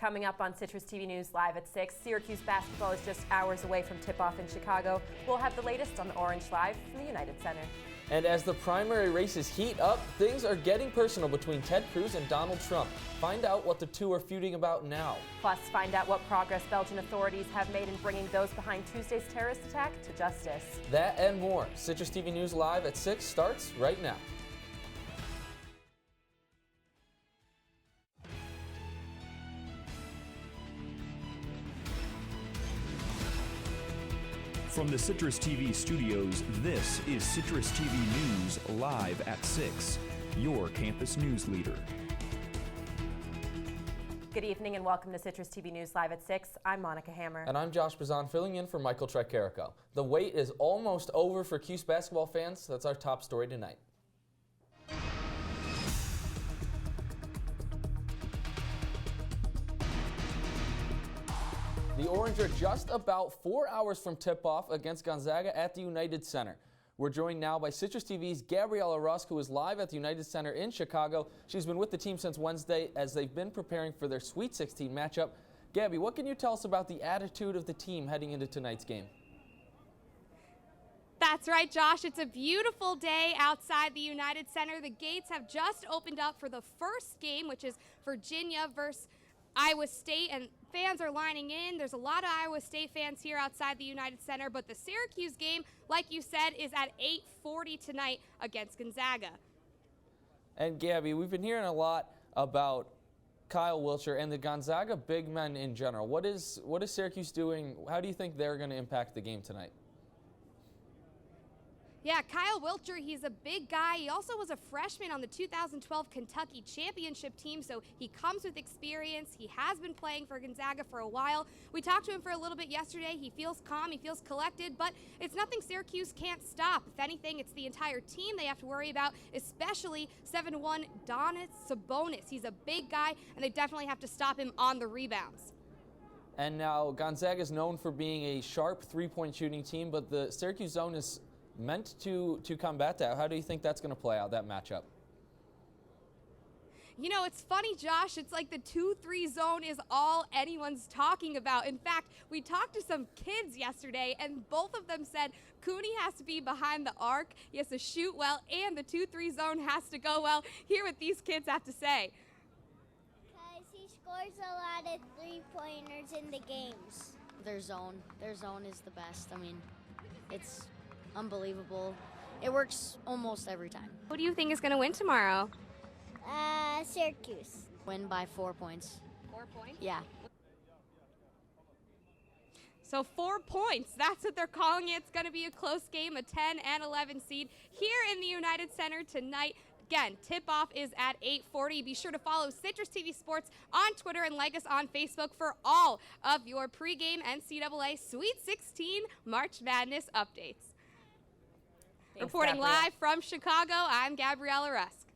Coming up on Citrus TV News Live at 6, Syracuse basketball is just hours away from tip-off in Chicago. We'll have the latest on the Orange Live from the United Center. And as the primary races heat up, things are getting personal between Ted Cruz and Donald Trump. Find out what the two are feuding about now. Plus, find out what progress Belgian authorities have made in bringing those behind Tuesday's terrorist attack to justice. That and more. Citrus TV News Live at 6 starts right now. From the Citrus TV studios, this is Citrus TV News Live at 6, your campus news leader. Good evening and welcome to Citrus TV News Live at 6. I'm Monica Hammer. And I'm Josh Bazan, filling in for Michael Tricarico. The wait is almost over for Cuse basketball fans. That's our top story tonight. The Orange are just about 4 hours from tip-off against Gonzaga at the United Center. We're joined now by Citrus TV's Gabriella Rusk, who is live at the United Center in Chicago. She's been with the team since Wednesday as they've been preparing for their Sweet 16 matchup. Gabby, what can you tell us about the attitude of the team heading into tonight's game? That's right, Josh. It's a beautiful day outside the United Center. The gates have just opened up for the first game, which is Virginia versus Iowa State, and fans are lining in. There's a lot of Iowa State fans here outside the United Center, but the Syracuse game, like you said, is at 8:40 tonight against Gonzaga. And Gabby, we've been hearing a lot about Kyle Wiltshire and the Gonzaga big men in general. What is Syracuse doing? How do you think they're going to impact the game tonight? Yeah, Kyle Wiltshire, he's a big guy. He also was a freshman on the 2012 Kentucky championship team, so he comes with experience. He has been playing for Gonzaga for a while. We talked to him for a little bit yesterday. He feels calm, he feels collected, but it's nothing Syracuse can't stop. If anything, it's the entire team they have to worry about, especially 7'1" Donis Sabonis. He's a big guy, and they definitely have to stop him on the rebounds. And now Gonzaga is known for being a sharp three-point shooting team, but the Syracuse zone is meant to combat that. How do you think that's going to play out, that matchup? You know, it's funny, Josh. It's like the 2-3 zone is all anyone's talking about. In fact, we talked to some kids yesterday, and both of them said Cooney has to be behind the arc, he has to shoot well, and the 2-3 zone has to go well. Hear what these kids have to say. Because he scores a lot of three-pointers in the games. Their zone is the best. I mean, it's unbelievable. It works almost every time. Who do you think is going to win tomorrow? Syracuse. Win by 4 points. 4 points? Yeah. So 4 points, that's what they're calling it. It's going to be a close game, a 10 and 11 seed here in the United Center tonight. Again, tip-off is at 8:40. Be sure to follow Citrus TV Sports on Twitter and like us on Facebook for all of your pregame NCAA Sweet 16 March Madness updates. Thanks, Reporting Gabriella. live from Chicago, I'm Gabriella Rusk.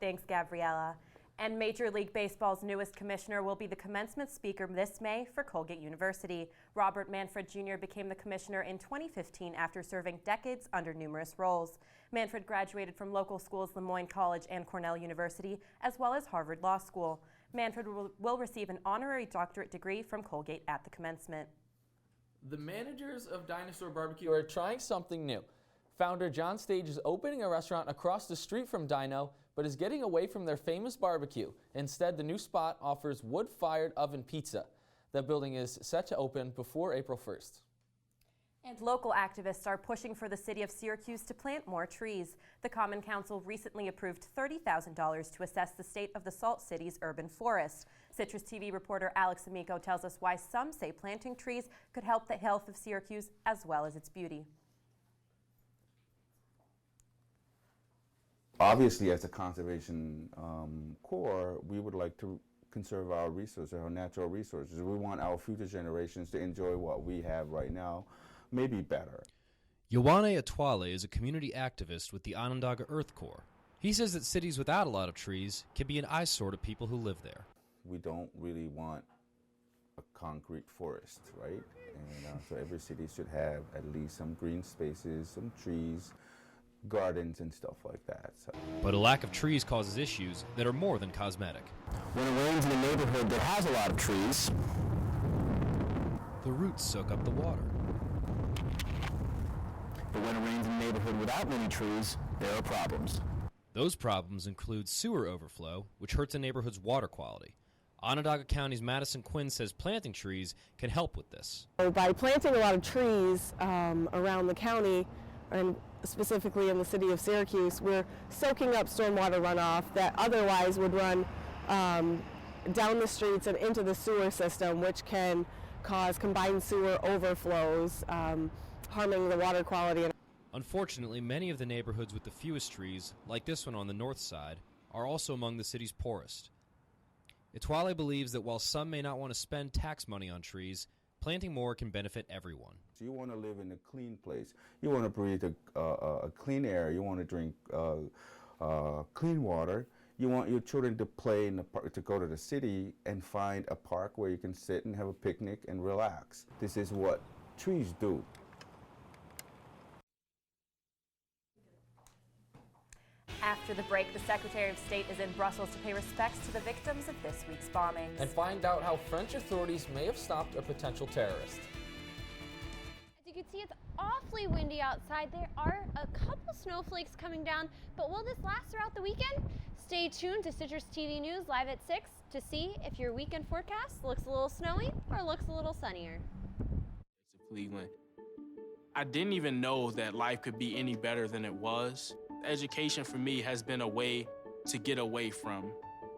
Thanks, Gabriella. And Major League Baseball's newest commissioner will be the commencement speaker this May for Colgate University. Robert Manfred Jr. became the commissioner in 2015 after serving decades under numerous roles. Manfred graduated from local schools Lemoyne College and Cornell University, as well as Harvard Law School. Manfred will receive an honorary doctorate degree from Colgate at the commencement. The managers of Dinosaur Barbecue are trying something new. Founder John Stage is opening a restaurant across the street from Dino, but is getting away from their famous barbecue. Instead, the new spot offers wood-fired oven pizza. The building is set to open before April 1st. And local activists are pushing for the city of Syracuse to plant more trees. The Common Council recently approved $30,000 to assess the state of the Salt City's urban forest. Citrus TV reporter Alex Amico tells us why some say planting trees could help the health of Syracuse as well as its beauty. Obviously, as a conservation corps, we would like to conserve our resources, our natural resources. We want our future generations to enjoy what we have right now, maybe better. Yowane Atwale is a community activist with the Onondaga Earth Corps. He says that cities without a lot of trees can be an eyesore to people who live there. We don't really want a concrete forest, right? And so every city should have at least some green spaces, some trees, gardens and stuff like that. So. But a lack of trees causes issues that are more than cosmetic. When it rains in a neighborhood that has a lot of trees, the roots soak up the water. But when it rains in a neighborhood without many trees, there are problems. Those problems include sewer overflow, which hurts a neighborhood's water quality. Onondaga County's Madison Quinn says planting trees can help with this. By planting a lot of trees around the county, and specifically in the city of Syracuse, we're soaking up stormwater runoff that otherwise would run down the streets and into the sewer system, which can cause combined sewer overflows, harming the water quality. Unfortunately, many of the neighborhoods with the fewest trees, like this one on the north side, are also among the city's poorest. Etwale believes that while some may not want to spend tax money on trees, planting more can benefit everyone. You want to live in a clean place. You want to breathe a clean air. You want to drink clean water. You want your children to play in the park, to go to the city and find a park where you can sit and have a picnic and relax. This is what trees do. After the break, the Secretary of State is in Brussels to pay respects to the victims of this week's bombings. And find out how French authorities may have stopped a potential terrorist. As you can see, it's awfully windy outside. There are a couple snowflakes coming down, but will this last throughout the weekend? Stay tuned to Citrus TV News live at 6 to see if your weekend forecast looks a little snowy or looks a little sunnier. Cleveland. I didn't even know that life could be any better than it was. Education for me has been a way to get away from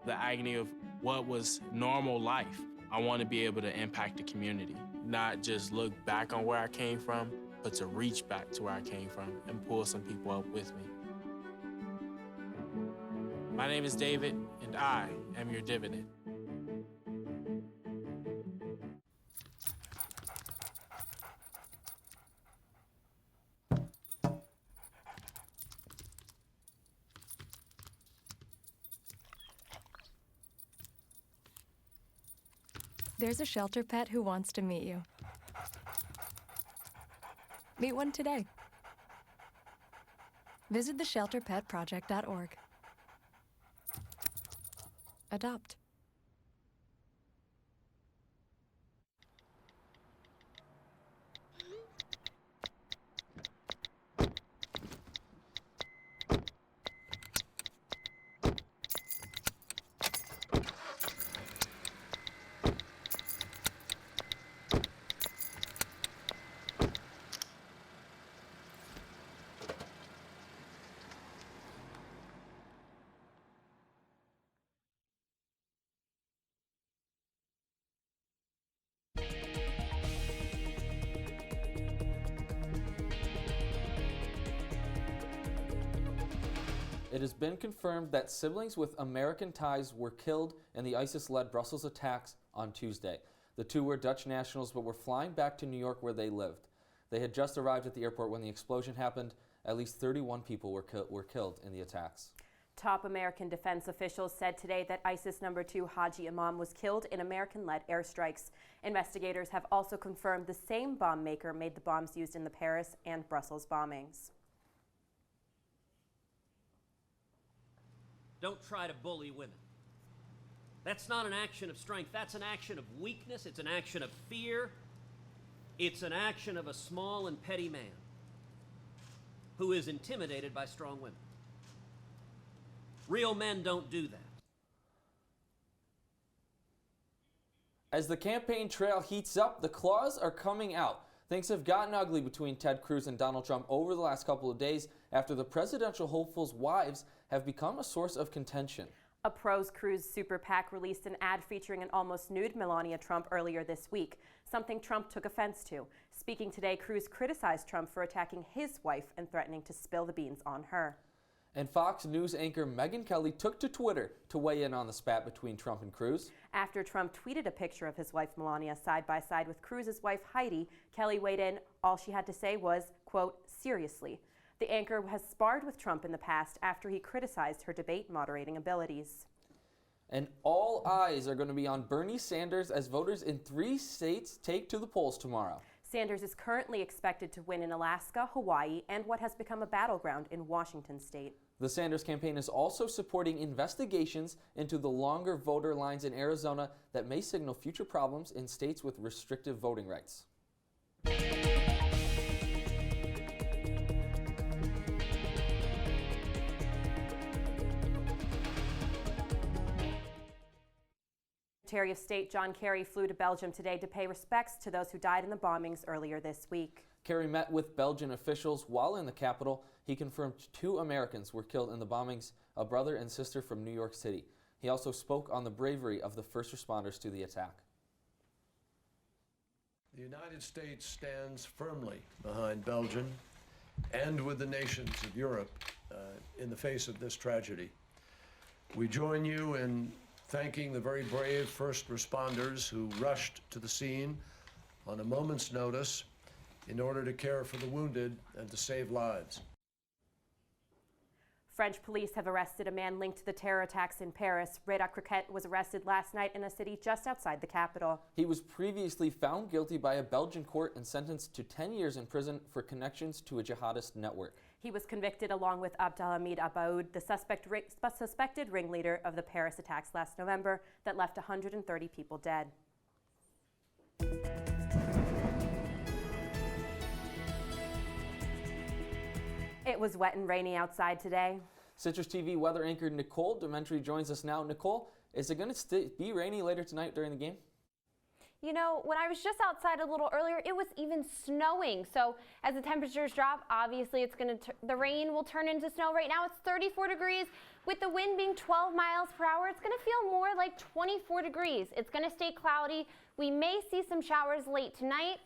the agony of what was normal life. I want to be able to impact the community, not just look back on where I came from, but to reach back to where I came from and pull some people up with me. My name is David, and I am your dividend. There's a shelter pet who wants to meet you. Meet one today. Visit theshelterpetproject.org. Adopt. It has been confirmed that siblings with American ties were killed in the ISIS-led Brussels attacks on Tuesday. The two were Dutch nationals but were flying back to New York where they lived. They had just arrived at the airport when the explosion happened. At least 31 people were killed in the attacks. Top American defense officials said today that ISIS number 2 Haji Imam was killed in American-led airstrikes. Investigators have also confirmed the same bomb maker made the bombs used in the Paris and Brussels bombings. Don't try to bully women. That's not an action of strength. That's an action of weakness. It's an action of fear. It's an action of a small and petty man who is intimidated by strong women. Real men don't do that. As the campaign trail heats up, the claws are coming out. Things have gotten ugly between Ted Cruz and Donald Trump over the last couple of days after the presidential hopefuls' wives have become a source of contention. A pros-Cruz super PAC released an ad featuring an almost nude Melania Trump earlier this week, something Trump took offense to. Speaking today, Cruz criticized Trump for attacking his wife and threatening to spill the beans on her. And Fox News anchor Megyn Kelly took to Twitter to weigh in on the spat between Trump and Cruz. After Trump tweeted a picture of his wife Melania side by side with Cruz's wife Heidi, Kelly weighed in. All she had to say was, quote, seriously. The anchor has sparred with Trump in the past after he criticized her debate moderating abilities. And all eyes are going to be on Bernie Sanders as voters in 3 states take to the polls tomorrow. Sanders is currently expected to win in Alaska, Hawaii, and what has become a battleground in Washington state. The Sanders campaign is also supporting investigations into the longer voter lines in Arizona that may signal future problems in states with restrictive voting rights. Secretary of State John Kerry flew to Belgium today to pay respects to those who died in the bombings earlier this week. Kerry met with Belgian officials while in the capital. He confirmed 2 Americans were killed in the bombings, a brother and sister from New York City. He also spoke on the bravery of the first responders to the attack. The United States stands firmly behind Belgium and with the nations of Europe in the face of this tragedy. We join you in thanking the very brave first responders who rushed to the scene on a moment's notice in order to care for the wounded and to save lives. French police have arrested a man linked to the terror attacks in Paris. Reda Croquet was arrested last night in a city just outside the capital. He was previously found guilty by a Belgian court and sentenced to 10 years in prison for connections to a jihadist network. He was convicted along with Abdelhamid Abaoud, the suspected ringleader of the Paris attacks last November that left 130 people dead. It was wet and rainy outside today. Citrus TV weather anchor Nicole Dementry joins us now. Nicole, is it going to be rainy later tonight during the game? You know, when I was just outside a little earlier, it was even snowing. So as the temperatures drop, obviously the rain will turn into snow. Right now it's 34 degrees. With the wind being 12 miles per hour, it's going to feel more like 24 degrees. It's going to stay cloudy. We may see some showers late tonight,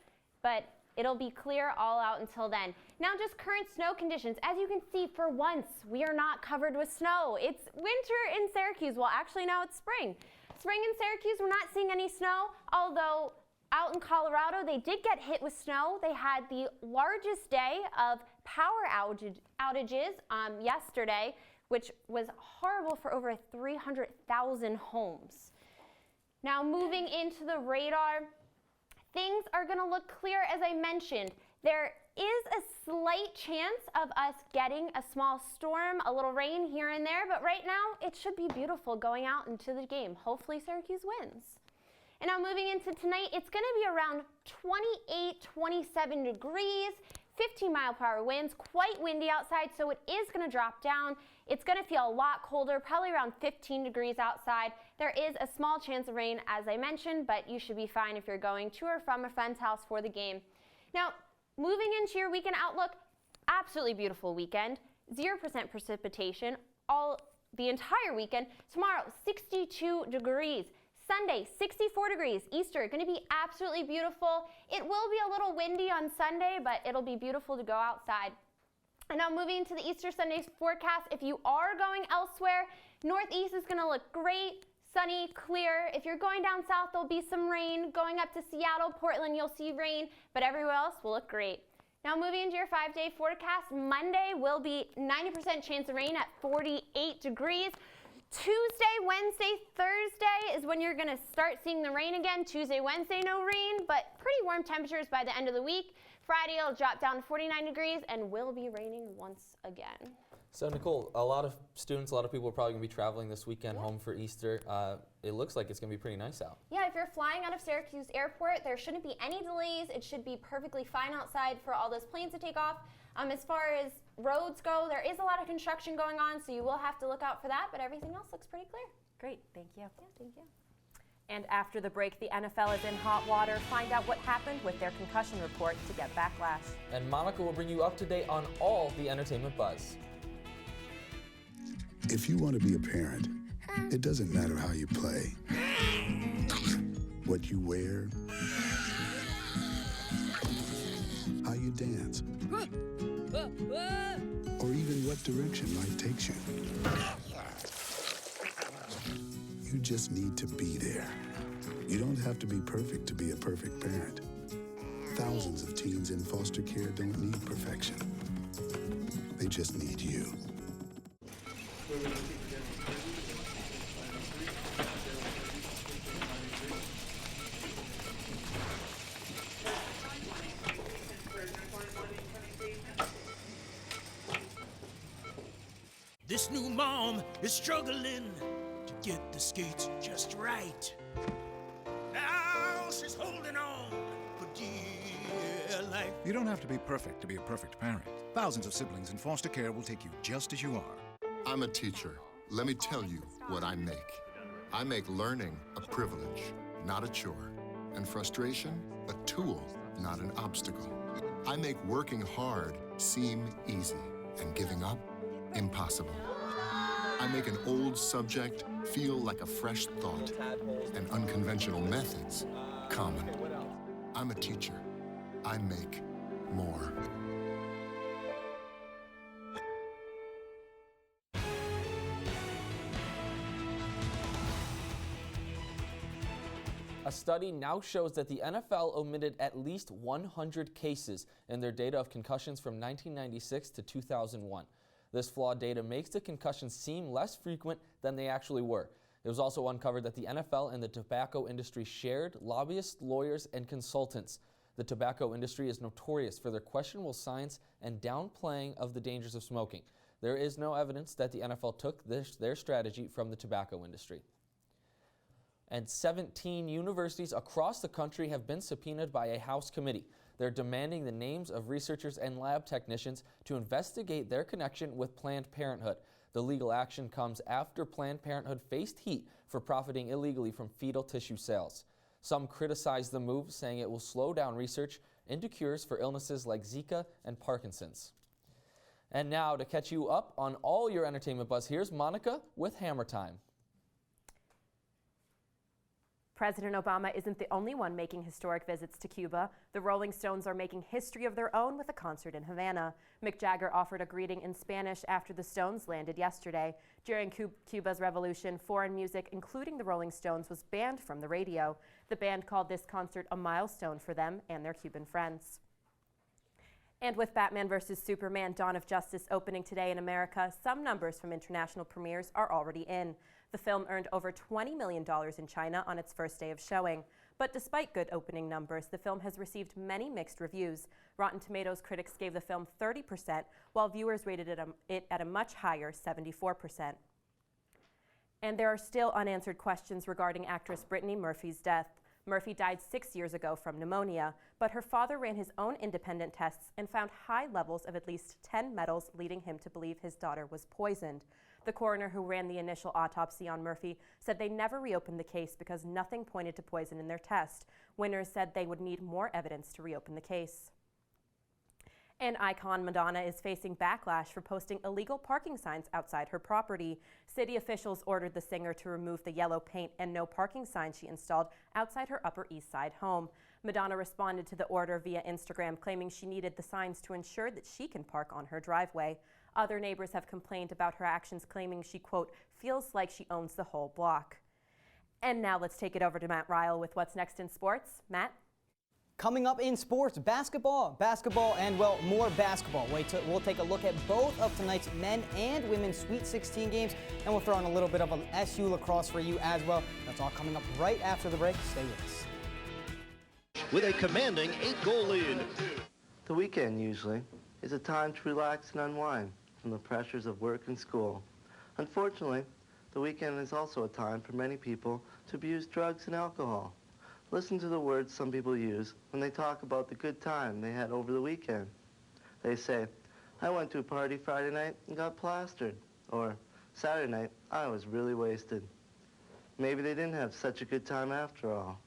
but it'll be clear all out until then. Now just current snow conditions. As you can see, for once, we are not covered with snow. It's winter in Syracuse. Well, actually now it's spring. Spring in Syracuse, we're not seeing any snow, although out in Colorado, they did get hit with snow. They had the largest day of power outages yesterday, which was horrible for over 300,000 homes. Now moving into the radar, things are going to look clear as I mentioned. There is a slight chance of us getting a small storm, a little rain here and there, but right now it should be beautiful going out into the game. Hopefully Syracuse wins. And now moving into tonight, it's going to be around 28, 27 degrees, 15 mile per hour winds, quite windy outside, so it is going to drop down. It's going to feel a lot colder, probably around 15 degrees outside. There is a small chance of rain, as I mentioned, but you should be fine if you're going to or from a friend's house for the game. Now, moving into your weekend outlook, absolutely beautiful weekend, 0% precipitation the entire weekend. Tomorrow, 62 degrees. Sunday, 64 degrees. Easter, going to be absolutely beautiful. It will be a little windy on Sunday, but it'll be beautiful to go outside. And now moving to the Easter Sunday forecast, if you are going elsewhere, northeast is going to look great, sunny, clear. If you're going down south, there'll be some rain. Going up to Seattle, Portland, you'll see rain, but everywhere else will look great. Now moving into your 5-day forecast, Monday will be 90% chance of rain at 48 degrees. Tuesday, Wednesday, Thursday is when you're going to start seeing the rain again. Tuesday, Wednesday, no rain, but pretty warm temperatures by the end of the week. Friday, it'll drop down to 49 degrees and will be raining once again. So, Nicole, a lot of students, a lot of people are probably going to be traveling this weekend home for Easter. It looks like it's going to be pretty nice out. Yeah, if you're flying out of Syracuse Airport, there shouldn't be any delays. It should be perfectly fine outside for all those planes to take off. As far as roads go, there is a lot of construction going on, so you will have to look out for that, but everything else looks pretty clear. Great, thank you. Yeah, thank you. And after the break, the NFL is in hot water. Find out what happened with their concussion report to get backlash. And Monica will bring you up to date on all the entertainment buzz. If you want to be a parent, it doesn't matter how you play, what you wear, how you dance, or even what direction life takes you. You just need to be there. You don't have to be perfect to be a perfect parent. Thousands of teens in foster care don't need perfection. They just need you. This new mom is struggling to get the skates just right. Now she's holding on for dear life. You don't have to be perfect to be a perfect parent. Thousands of siblings in foster care will take you just as you are. I'm a teacher. Let me tell you what I make. I make learning a privilege, not a chore, and frustration a tool, not an obstacle. I make working hard seem easy and giving up impossible. I make an old subject feel like a fresh thought and unconventional methods common. I'm a teacher. I make more. A study now shows that the NFL omitted at least 100 cases in their data of concussions from 1996 to 2001. This flawed data makes the concussions seem less frequent than they actually were. It was also uncovered that the NFL and the tobacco industry shared lobbyists, lawyers, and consultants. The tobacco industry is notorious for their questionable science and downplaying of the dangers of smoking. There is no evidence that the NFL took their strategy from the tobacco industry. And 17 universities across the country have been subpoenaed by a House committee. They're demanding the names of researchers and lab technicians to investigate their connection with Planned Parenthood. The legal action comes after Planned Parenthood faced heat for profiting illegally from fetal tissue sales. Some criticize the move, saying it will slow down research into cures for illnesses like Zika and Parkinson's. And now, to catch you up on all your entertainment buzz, here's Monica with Hammer Time. President Obama isn't the only one making historic visits to Cuba. The Rolling Stones are making history of their own with a concert in Havana. Mick Jagger offered a greeting in Spanish after the Stones landed yesterday. During Cuba's revolution, foreign music, including the Rolling Stones, was banned from the radio. The band called this concert a milestone for them and their Cuban friends. And with Batman vs. Superman: Dawn of Justice opening today in America, some numbers from international premieres are already in. The film earned over $20 million in China on its first day of showing. But despite good opening numbers, the film has received many mixed reviews. Rotten Tomatoes critics gave the film 30%, while viewers rated it at a much higher 74%. And there are still unanswered questions regarding actress Brittany Murphy's death. Murphy died 6 years ago from pneumonia, but her father ran his own independent tests and found high levels of at least 10 metals, leading him to believe his daughter was poisoned. The coroner who ran the initial autopsy on Murphy said they never reopened the case because nothing pointed to poison in their test. Winners said they would need more evidence to reopen the case. And icon Madonna is facing backlash for posting illegal parking signs outside her property. City officials ordered the singer to remove the yellow paint and no parking sign she installed outside her Upper East Side home. Madonna responded to the order via Instagram, claiming she needed the signs to ensure that she can park on her driveway. Other neighbors have complained about her actions, claiming she, quote, feels like she owns the whole block. And now let's take it over to Matt Ryle with what's next in sports. Matt? Coming up in sports, basketball, and, well, more basketball. We'll take a look at both of tonight's men and women's Sweet 16 games, and we'll throw in a little bit of an SU lacrosse for you as well. That's all coming up right after the break. Stay with us. With a commanding 8-goal lead. The weekend, usually, is a time to relax and unwind from the pressures of work and school. Unfortunately, the weekend is also a time for many people to abuse drugs and alcohol. Listen to the words some people use when they talk about the good time they had over the weekend. They say, I went to a party Friday night and got plastered. Or, Saturday night, I was really wasted. Maybe they didn't have such a good time after all.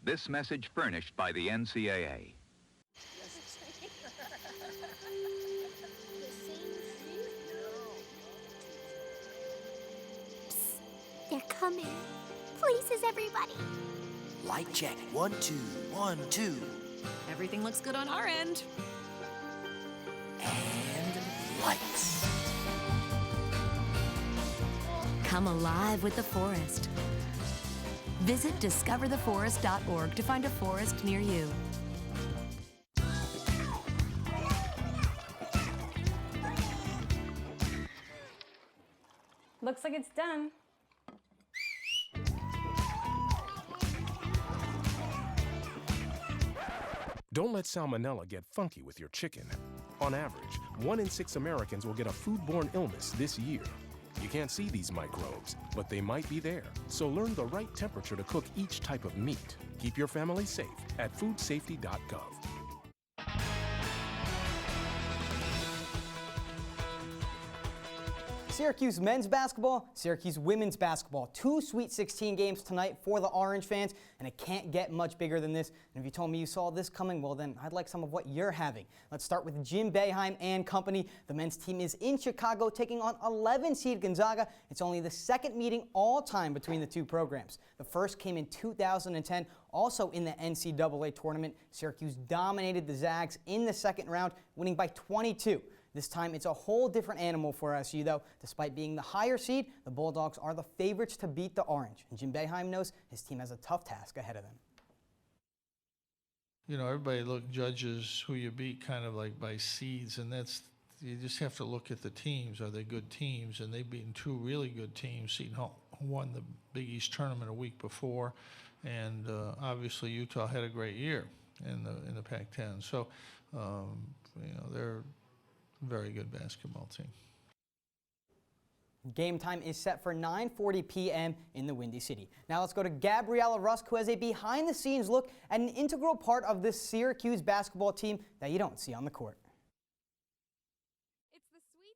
This message furnished by the NCAA. They're coming. Places, everybody. Light check. 1, 2, 1, 2. Everything looks good on our end. And lights. Come alive with the forest. Visit discovertheforest.org to find a forest near you. Looks like it's done. Don't let salmonella get funky with your chicken. On average, 1 in 6 Americans will get a foodborne illness this year. You can't see these microbes, but they might be there. So learn the right temperature to cook each type of meat. Keep your family safe at foodsafety.gov. Syracuse men's basketball, Syracuse women's basketball. 2 Sweet 16 games tonight for the Orange fans, and it can't get much bigger than this. And if you told me you saw this coming, well then I'd like some of what you're having. Let's start with Jim Boeheim and company. The men's team is in Chicago taking on 11 seed Gonzaga. It's only the second meeting all time between the two programs. The first came in 2010, also in the NCAA tournament. Syracuse dominated the Zags in the second round, winning by 22. This time, it's a whole different animal for SU, though. Despite being the higher seed, the Bulldogs are the favorites to beat the Orange. And Jim Boeheim knows his team has a tough task ahead of them. You know, everybody judges who you beat kind of like by seeds, and you just have to look at the teams. Are they good teams? And they've beaten 2 really good teams. Seton Hall won the Big East tournament a week before, and obviously Utah had a great year in the Pac-10. So, you know, they're very good basketball team. Game time is set for 9:40 p.m. in the Windy City. Now let's go to Gabriella Rusk, who has a behind-the-scenes look at an integral part of this Syracuse basketball team that you don't see on the court. It's the Sweet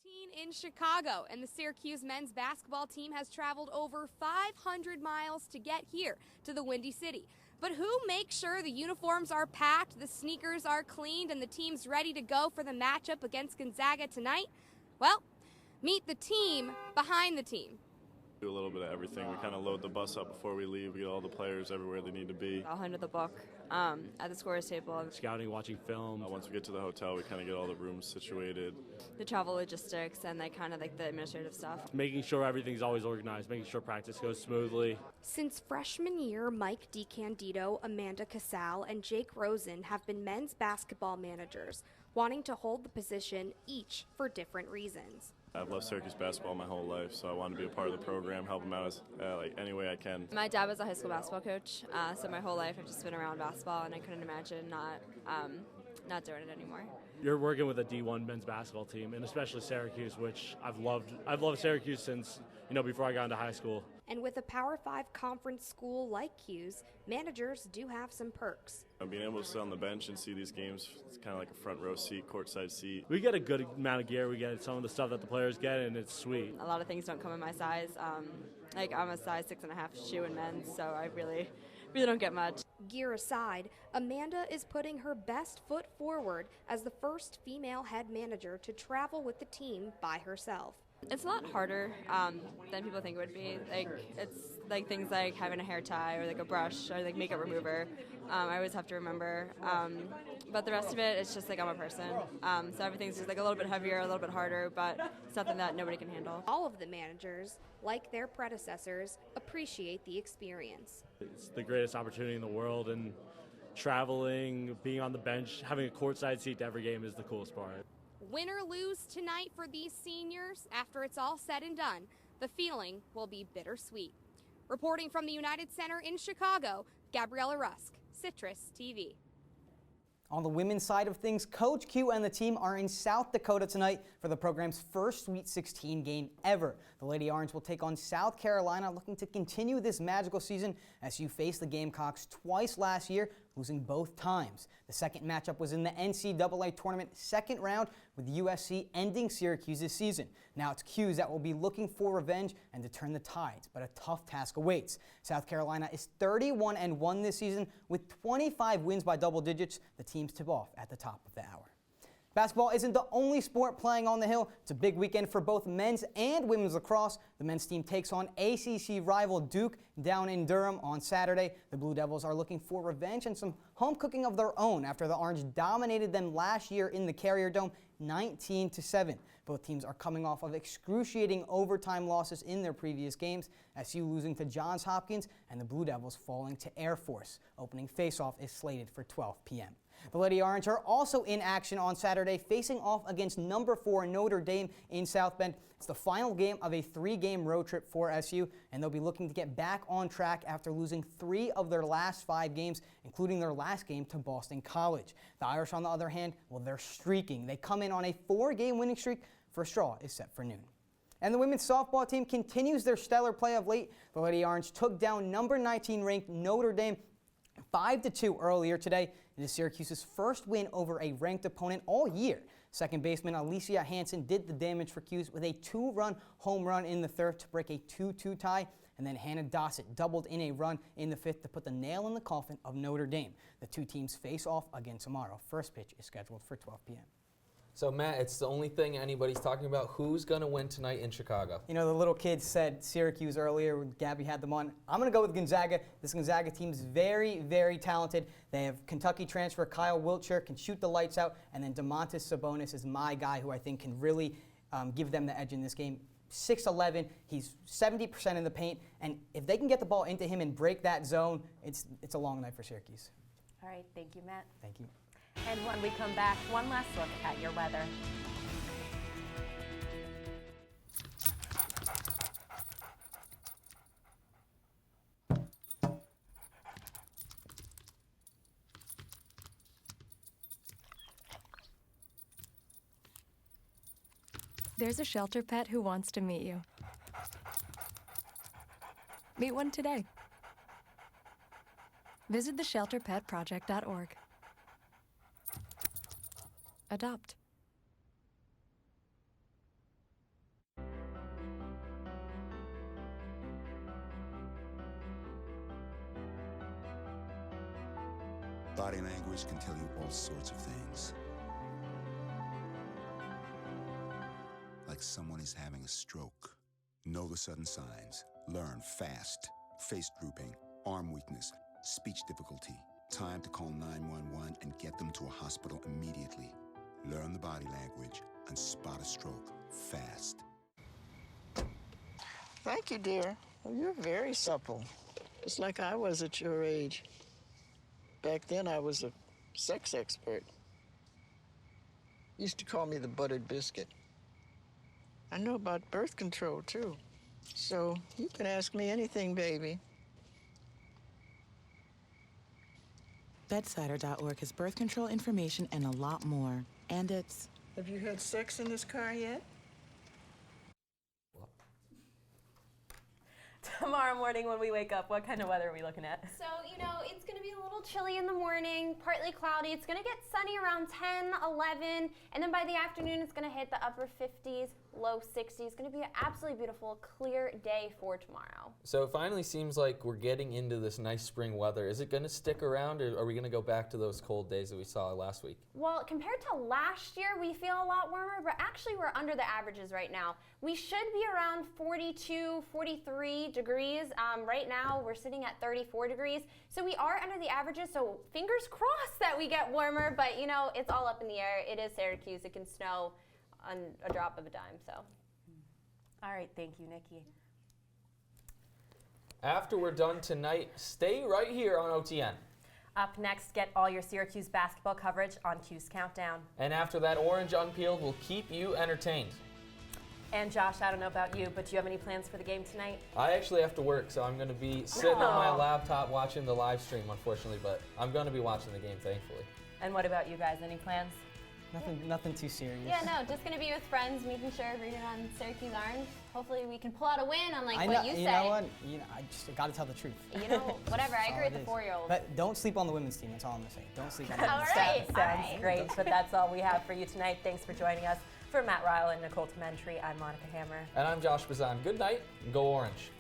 16 in Chicago, and the Syracuse men's basketball team has traveled over 500 miles to get here to the Windy City. But who makes sure the uniforms are packed, the sneakers are cleaned, and the team's ready to go for the matchup against Gonzaga tonight? Well, meet the team behind the team. Do a little bit of everything. We kind of load the bus up before we leave. We get all the players everywhere they need to be. I'll hand the book at the scorer's table. Scouting, watching film. Once we get to the hotel, we kind of get all the rooms situated. The travel logistics and kind of like the administrative stuff. Making sure everything's always organized, making sure practice goes smoothly. Since freshman year, Mike DiCandido, Amanda Casal, and Jake Rosen have been men's basketball managers, wanting to hold the position each for different reasons. I've loved Syracuse basketball my whole life, so I want to be a part of the program, help them out as any way I can. My dad was a high school basketball coach, so my whole life I've just been around basketball, and I couldn't imagine not doing it anymore. You're working with a D1 men's basketball team, and especially Syracuse, which I've loved. I've loved Syracuse since before I got into high school. And with a Power 5 conference school like Hughes, managers do have some perks. Being able to sit on the bench and see these games, it's kind of like a front row seat, courtside seat. We get a good amount of gear. We get some of the stuff that the players get, and it's sweet. A lot of things don't come in my size. I'm a size 6.5 shoe in men's, so I really don't get much. Gear aside, Amanda is putting her best foot forward as the first female head manager to travel with the team by herself. It's a lot harder than people think it would be. It's like things like having a hair tie or like a brush or like makeup remover. I always have to remember. But the rest of it, it's just like I'm a person. So everything's just like a little bit heavier, a little bit harder, but it's something that nobody can handle. All of the managers, like their predecessors, appreciate the experience. It's the greatest opportunity in the world, and traveling, being on the bench, having a courtside seat to every game is the coolest part. Win or lose tonight for these seniors, after it's all said and done, the feeling will be bittersweet. Reporting from the United Center in Chicago, Gabriella Rusk, CitrusTV. On the women's side of things, Coach Q and the team are in South Dakota tonight for the program's first Sweet 16 game ever. The Lady Orange will take on South Carolina, looking to continue this magical season as you faced the Gamecocks twice last year, losing both times. The second matchup was in the NCAA tournament second round, with USC ending Syracuse's season. Now it's Q's that will be looking for revenge and to turn the tides, but a tough task awaits. South Carolina is 31-1 this season with 25 wins by double digits. The teams tip off at the top of the hour. Basketball isn't the only sport playing on the Hill. It's a big weekend for both men's and women's lacrosse. The men's team takes on ACC rival Duke down in Durham on Saturday. The Blue Devils are looking for revenge and some home cooking of their own after the Orange dominated them last year in the Carrier Dome 19-7. Both teams are coming off of excruciating overtime losses in their previous games, SU losing to Johns Hopkins and the Blue Devils falling to Air Force. Opening faceoff is slated for 12 p.m. The Lady Orange are also in action on Saturday, facing off against number 4 Notre Dame in South Bend. It's the final game of a 3-game road trip for SU, and they'll be looking to get back on track after losing 3 of their last 5 games, including their last game to Boston College. The Irish, on the other hand, well, they're streaking. They come in on a 4-game winning streak. First straw is set for noon. And the women's softball team continues their stellar play of late. The Lady Orange took down number 19 ranked Notre Dame 5-2 earlier today. It is Syracuse's first win over a ranked opponent all year. Second baseman Alicia Hansen did the damage for Cuse with a 2-run home run in the third to break a 2-2 tie. And then Hannah Dossett doubled in a run in the fifth to put the nail in the coffin of Notre Dame. The two teams face off again tomorrow. First pitch is scheduled for 12 p.m. So, Matt, it's the only thing anybody's talking about. Who's going to win tonight in Chicago? You know, the little kids said Syracuse earlier when Gabby had them on. I'm going to go with Gonzaga. This Gonzaga team is very, very talented. They have Kentucky transfer Kyle Wiltshire, can shoot the lights out, and then DeMontis Sabonis is my guy who I think can really give them the edge in this game. 6'11", he's 70% in the paint, and if they can get the ball into him and break that zone, it's a long night for Syracuse. All right, thank you, Matt. Thank you. And when we come back, one last look at your weather. There's a shelter pet who wants to meet you. Meet one today. Visit theshelterpetproject.org. Adopt. Body language can tell you all sorts of things. Like someone is having a stroke. Know the sudden signs. Learn fast. Face drooping, arm weakness, speech difficulty. Time to call 911 and get them to a hospital immediately. Learn the body language and spot a stroke fast. Thank you, dear. Well, you're very supple. Just like I was at your age. Back then, I was a sex expert. Used to call me the buttered biscuit. I know about birth control, too. So you can ask me anything, baby. Bedsider.org has birth control information and a lot more. And it's... Have you had sex in this car yet? Tomorrow morning when we wake up, what kind of weather are we looking at? So, you know, it's going to be a little chilly in the morning, partly cloudy. It's going to get sunny around 10, 11, and then by the afternoon it's going to hit the upper 50s, low 60s. It's going to be an absolutely beautiful, clear day for tomorrow. So it finally seems like we're getting into this nice spring weather. Is it going to stick around, or are we going to go back to those cold days that we saw last week? Well, compared to last year, we feel a lot warmer, but actually we're under the averages right now. We should be around 42, 43 degrees. Right now, we're sitting at 34 degrees. So we are under the averages, so fingers crossed that we get warmer, but you know, it's all up in the air. It is Syracuse. It can snow on a drop of a dime, so. All right, thank you, Nikki. After we're done tonight, stay right here on OTN. Up next, get all your Syracuse basketball coverage on Q's Countdown. And after that, Orange Unpeeled will keep you entertained. And Josh, I don't know about you, but do you have any plans for the game tonight? I actually have to work, so I'm going to be sitting on my laptop watching the live stream, unfortunately, but I'm going to be watching the game, thankfully. And what about you guys? Any plans? Nothing too serious. Yeah, no, just going to be with friends, making sure reading on Syracuse Orange. Hopefully we can pull out a win on what you say. You know what? I just got to tell the truth. You know, whatever. I agree with the 4-year-old. But don't sleep on the women's team. That's all I'm going to say. Don't sleep on the women's All team. right. Sounds great, but that's all we have for you tonight. Thanks for joining us. For Matt Ryle and Nicole Tementry, I'm Monica Hammer. And I'm Josh Bazan. Good night and go Orange.